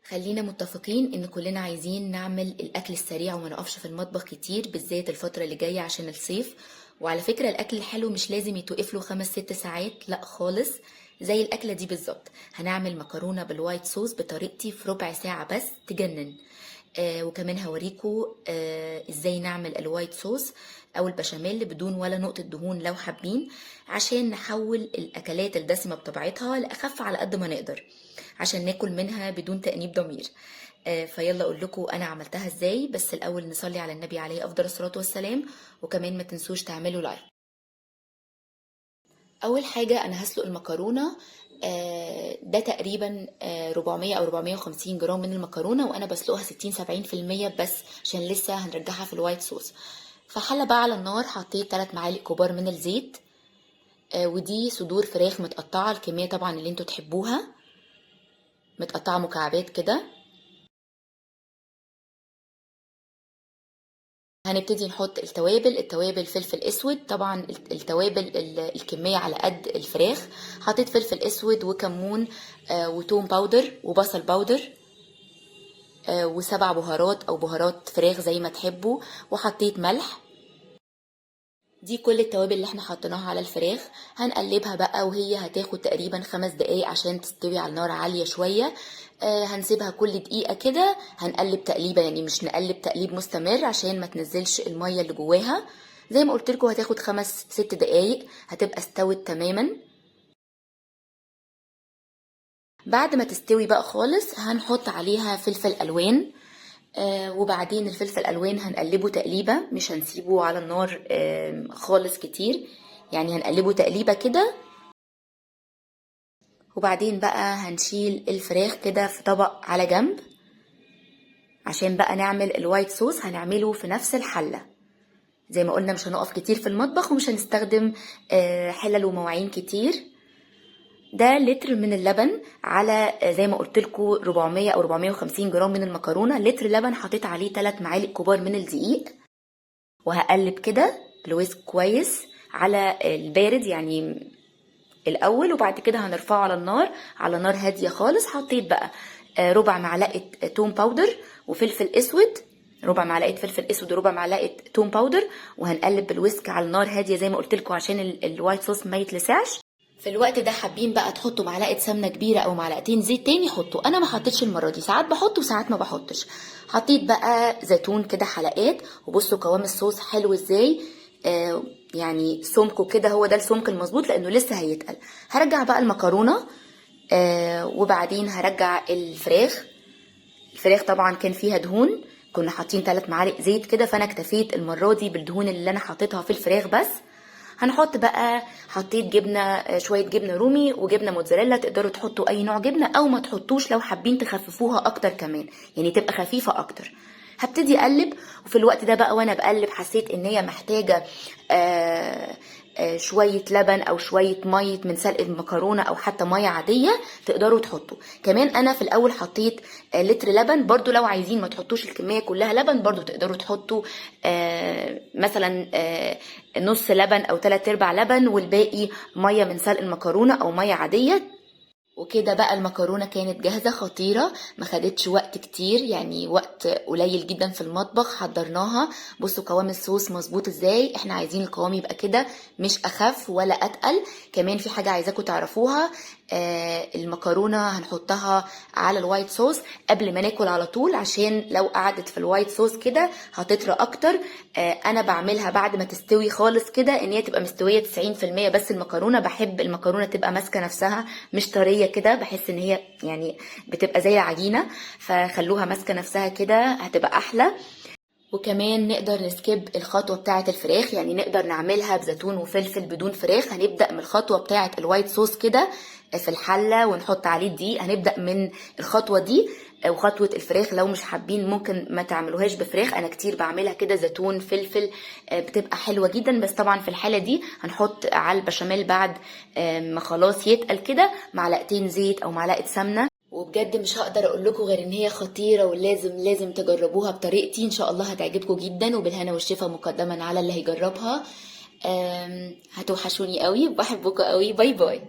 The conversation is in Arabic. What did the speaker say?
خلينا متفقين ان كلنا عايزين نعمل الاكل السريع وما نقفش في المطبخ كتير، بالذات الفترة اللي جاية عشان الصيف. وعلى فكرة الاكل الحلو مش لازم يتوقف له 5 6 ساعات، لا خالص. زي الاكلة دي بالظبط، هنعمل مكرونة بالوايت صوص بطريقتي في ربع ساعة بس تجنن. وكمان هوريكم ازاي نعمل الوايت صوص او البشاميل بدون ولا نقطة دهون لو حابين، عشان نحول الاكلات الدسمة بطبيعتها لاخف على قد ما نقدر، عشان ناكل منها بدون تأنيب ضمير. فيلا اقول لكم انا عملتها ازاي، بس الاول نصلي على النبي عليه افضل الصلاة والسلام، وكمان ما تنسوش تعملوا لايك. اول حاجة انا هسلق المكرونة. ده تقريبا 400 او 450 جرام من المكرونة، وانا بسلقها 60-70% بس عشان لسه هنرجعها في الوايت صوص. فحلة بقى على النار، حطيت 3 معالق كبار من الزيت. ودي صدور فراخ متقطعة، الكمية طبعا اللي انتوا تحبوها، متقطعة مكعبات كده. هنبتدي نحط التوابل فلفل اسود، طبعا التوابل الكمية على قد الفراخ. حطيت فلفل اسود وكمون وتوم باودر وبصل باودر و7 بهارات او بهارات فراخ زي ما تحبوا، وحطيت ملح. دي كل التوابل اللي احنا حطيناها على الفراخ. هنقلبها بقى وهي هتاخد تقريبا 5 دقايق عشان تستوي على نار عالية شوية. هنسيبها كل دقيقة كده، هنقلب تقليبة، يعني مش نقلب تقليب مستمر عشان ما تنزلش المية اللي جواها. زي ما قلت لكم هتاخد 5 6 دقايق هتبقى استوت تماما. بعد ما تستوي بقى خالص هنحط عليها فلفل الوان. وبعدين الفلفل الالوان هنقلبه تقليبه، مش هنسيبه على النار خالص كتير، يعني هنقلبه تقليبه كده. وبعدين بقى هنشيل الفراخ كده في طبق على جنب، عشان بقى نعمل الوايت صوص هنعمله في نفس الحله. زي ما قلنا مش هنقف كتير في المطبخ، ومش هنستخدم حلل ومواعين كتير. ده لتر من اللبن على زي ما قلت لكم 400 او 450 جرام من المكرونه. لتر لبن حطيت عليه 3 معالق كبار من الدقيق، وهقلب كده بالويسك كويس على البارد يعني الاول، وبعد كده هنرفعه على النار على نار هاديه خالص. حطيت بقى ربع معلقه توم باودر وفلفل اسود، ربع معلقه فلفل اسود وربع معلقه توم باودر، وهنقلب بالويسك على النار هاديه زي ما قلت لكم عشان الوايت صوص ما يتلسعش. في الوقت ده حابين بقى تحطوا معلقه سمنه كبيره او معلقتين زيت تاني حطوا، انا ما حطيتش المره دي، ساعات بحط وساعات ما بحطش. حطيت بقى زيتون كده حلقات، وبصوا قوام الصوص حلو ازاي. يعني سمكه كده هو ده السمك المظبوط لانه لسه هيتقل. هرجع بقى المكرونه وبعدين هرجع الفراخ طبعا كان فيها دهون، كنا حاطين 3 معالق زيت كده، فانا اكتفيت المره دي بالدهون اللي انا حطيتها في الفراخ بس. هنحط بقى، حطيت جبنه شويه جبنه رومي وجبنه موتزاريلا، تقدروا تحطوا اي نوع جبنه او ما تحطوش لو حابين تخففوها اكتر كمان، يعني تبقى خفيفه اكتر. هبتدي اقلب، وفي الوقت ده بقى وانا بقلب حسيت ان هي محتاجه شويه لبن او شويه ميه من سلق المكرونه، او حتى ميه عاديه تقدروا تحطوا. كمان انا في الاول حطيت لتر لبن، برضو لو عايزين ما تحطوش الكميه كلها لبن برضو تقدروا تحطوا مثلا نص لبن او 3/4 لبن، والباقي ميه من سلق المكرونه او ميه عاديه. وكده بقى المكرونة كانت جاهزة خطيرة، ما خدتش وقت كتير، يعني وقت قليل جدا في المطبخ حضرناها. بصوا قوام الصوص مظبوط ازاي، احنا عايزين القوام يبقى كده مش اخف ولا اتقل. كمان في حاجة عايزاكم تعرفوها، المكرونة هنحطها على الوايت صوص قبل ما ناكل على طول، عشان لو قعدت في الوايت صوص كده هتطرى اكتر. انا بعملها بعد ما تستوي خالص كده، ان هي تبقى مستوية 90% بس. المكرونة بحب المكرونة تبقى ماسكة نفسها مش طرية كده، بحس ان هي يعني بتبقى زي عجينة، فخلوها ماسكة نفسها كده هتبقى احلى. وكمان نقدر نسكيب الخطوة بتاعة الفراخ، يعني نقدر نعملها بزيتون وفلفل بدون فراخ. هنبدأ من الخطوة بتاعة الوايت صوص كده في الحلة ونحط عليه الدقيق، هنبدأ من الخطوة دي. وخطوة الفراخ لو مش حابين ممكن ما تعملوهاش بفراخ، انا كتير بعملها كده زيتون فلفل، بتبقى حلوة جدا. بس طبعا في الحالة دي هنحط على البشاميل بعد ما خلاص يتقل كده معلقتين زيت او معلقة سمنة. وبجد مش هقدر اقول لكم غير ان هي خطيره، ولازم تجربوها بطريقتي، ان شاء الله هتعجبكم جدا، وبالهنا والشفا مقدما على اللي هيجربها. هتوحشوني قوي، بحبكم قوي، باي باي.